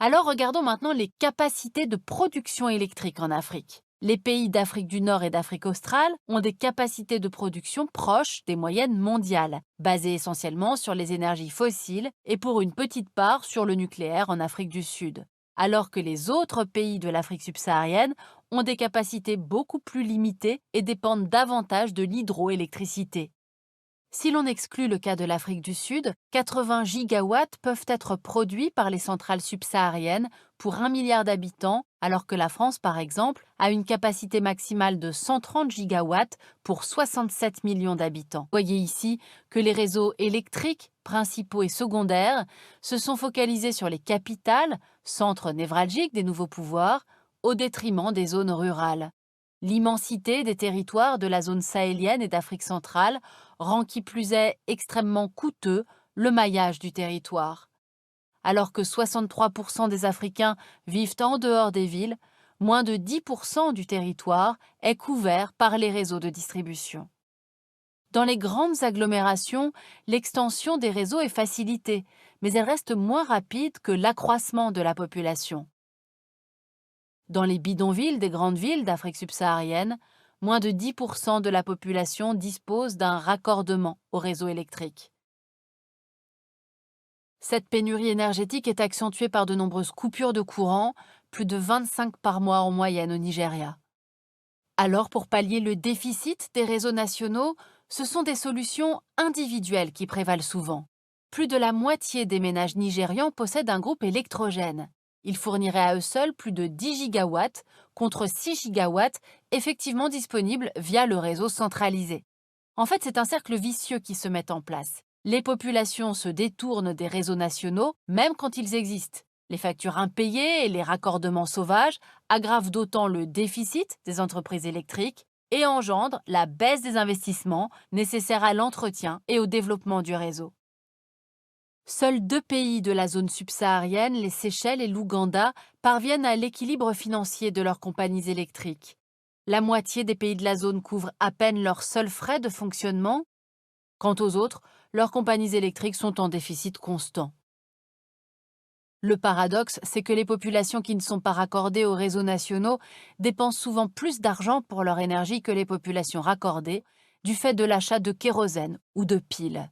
Alors regardons maintenant les capacités de production électrique en Afrique. Les pays d'Afrique du Nord et d'Afrique australe ont des capacités de production proches des moyennes mondiales, basées essentiellement sur les énergies fossiles et pour une petite part sur le nucléaire en Afrique du Sud. Alors que les autres pays de l'Afrique subsaharienne ont des capacités beaucoup plus limitées et dépendent davantage de l'hydroélectricité. Si l'on exclut le cas de l'Afrique du Sud, 80 gigawatts peuvent être produits par les centrales subsahariennes pour 1 milliard d'habitants, alors que la France, par exemple, a une capacité maximale de 130 gigawatts pour 67 millions d'habitants. Voyez ici que les réseaux électriques, principaux et secondaires, se sont focalisés sur les capitales, centres névralgiques des nouveaux pouvoirs, au détriment des zones rurales. L'immensité des territoires de la zone sahélienne et d'Afrique centrale rend qui plus est extrêmement coûteux le maillage du territoire. Alors que 63% des Africains vivent en dehors des villes, moins de 10% du territoire est couvert par les réseaux de distribution. Dans les grandes agglomérations, l'extension des réseaux est facilitée, mais elle reste moins rapide que l'accroissement de la population. Dans les bidonvilles des grandes villes d'Afrique subsaharienne, moins de 10% de la population dispose d'un raccordement au réseau électrique. Cette pénurie énergétique est accentuée par de nombreuses coupures de courant, plus de 25 par mois en moyenne au Nigeria. Alors, pour pallier le déficit des réseaux nationaux, ce sont des solutions individuelles qui prévalent souvent. Plus de la moitié des ménages nigérians possèdent un groupe électrogène. Ils fourniraient à eux seuls plus de 10 gigawatts contre 6 gigawatts effectivement disponibles via le réseau centralisé. En fait, c'est un cercle vicieux qui se met en place. Les populations se détournent des réseaux nationaux, même quand ils existent. Les factures impayées et les raccordements sauvages aggravent d'autant le déficit des entreprises électriques et engendrent la baisse des investissements nécessaires à l'entretien et au développement du réseau. Seuls deux pays de la zone subsaharienne, les Seychelles et l'Ouganda, parviennent à l'équilibre financier de leurs compagnies électriques. La moitié des pays de la zone couvrent à peine leurs seuls frais de fonctionnement. Quant aux autres, leurs compagnies électriques sont en déficit constant. Le paradoxe, c'est que les populations qui ne sont pas raccordées aux réseaux nationaux dépensent souvent plus d'argent pour leur énergie que les populations raccordées, du fait de l'achat de kérosène ou de piles.